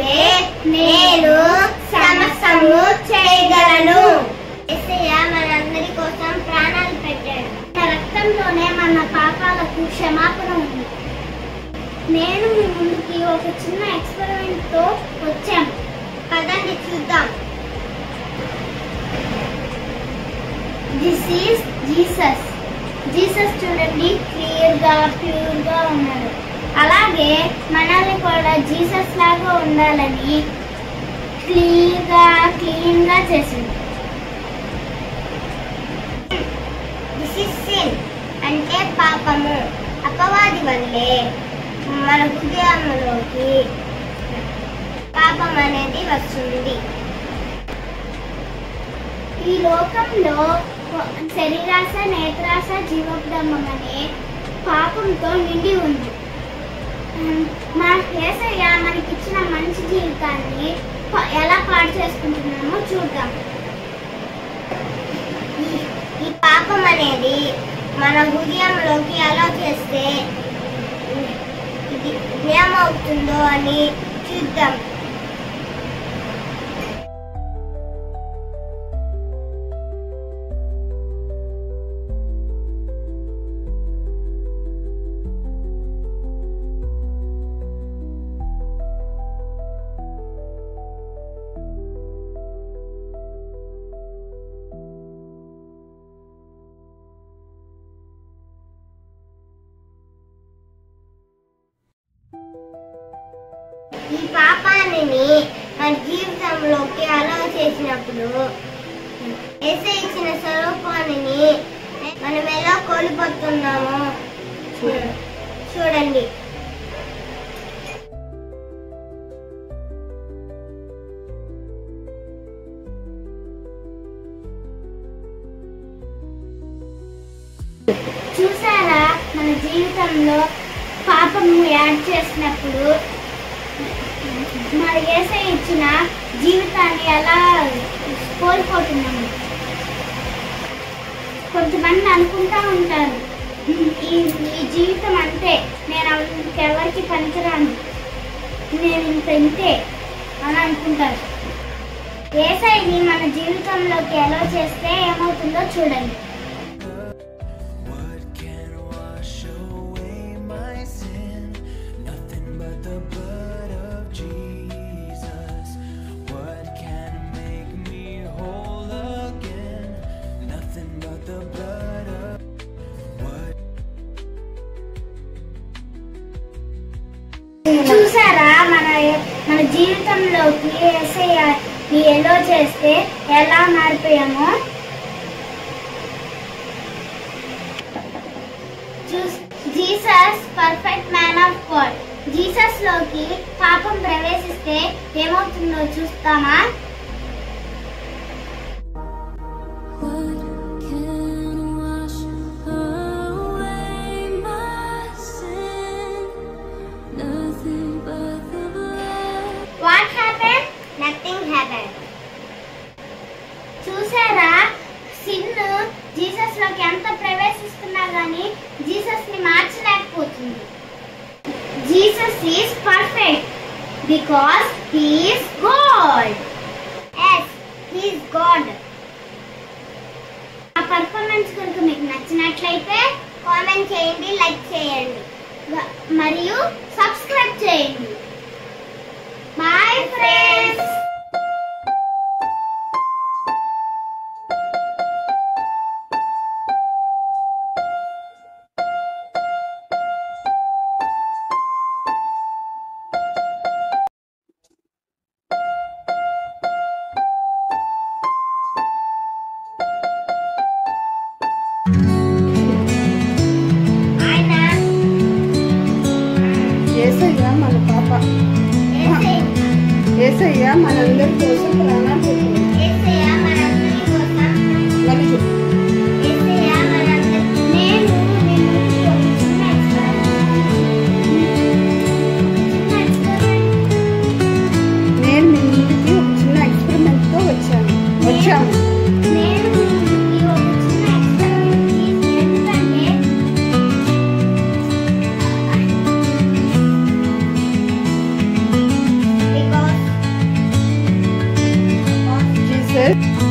కలిపే నేను సమస్తము చేయగలను. యేసయ్య మనందరి కోసం ప్రాణాలు పెట్టాడు. తన రక్తంలోనే మన పాపాలకు క్షమాపణ ఉంది. నేను మీ ముందుకి ఒక చిన్న ఎక్స్పెరిమెంట్ తో వచ్చాను. పదండి చూద్దాం. This is Jesus. జీసస్ చూడండి, క్లియర్ గా ప్యూర్ గా ఉన్నాడు. అలాగే మనల్ని కూడా జీసస్ లాగా ఉండాలని క్లీన్ గా చేసింది. దిస్ ఇస్ సిన్ అంటే పాపము. అపవాది వల్లే మన హృదయంలోకి పాపం అనేది వస్తుంది. ఈ లోకంలో శరీరాశ, నేత్రాశ, జీవోద్యమం అనే పాపంతో నిండి ఉంది. మన యేసయ్య మనకిచ్చిన మంచి జీవితాన్ని ఎలా పాడు చేసుకుంటున్నామో చూద్దాం. ఈ పాపం అనేది మన హృదయంలోకి ఎలా చేస్తే ఇది ఏమవుతుందో అని చూద్దాం. ఈ పాపాన్ని మన జీవితంలోకి అలా చేసినప్పుడు యేసయ్య ఇచ్చిన స్వరూపాన్ని మనం ఎలా కోల్పోతున్నామో చూడండి. చూసారా, మన జీవితంలో పాపము యాడ్ చేసినప్పుడు మన యేసయ్య ఇచ్చిన జీవితాన్ని ఎలా కోల్పోతున్నాము. కొంతమంది అనుకుంటా ఉంటారు, ఈ జీవితం అంతే, నేను ఎవరికి పనికిరాను, నేను ఇంతే అని అనుకుంటారు. యేసయ్యని మన జీవితంలోకి ఎలా చేస్తే ఏమవుతుందో చూడండి. చూసారా, మన జీవితంలోకి యేసయ్యని ఎలా చేస్తే ఎలా మారిపోయామో. Jesus perfect man of God. Jesus లోకి పాపం ప్రవేశిస్తే ఏమవుతుందో చూస్తామా? What happened? Nothing happened. చూసారా, సిన్ జీసస్ లోకి ఎంత ప్రవేశిస్తున్నా గానీ జీసస్ ని మార్చలేకపోతుంది. Jesus is perfect because he is God. yes, he is God. ఆ పర్ఫార్మెన్స్ కనుక మీకు నచ్చినట్లయితే కామెంట్ చేయండి, లైక్ చేయండి మరియు సబ్స్క్రైబ్ చేయండి. Bye friends. ఫ్రెండ్స్.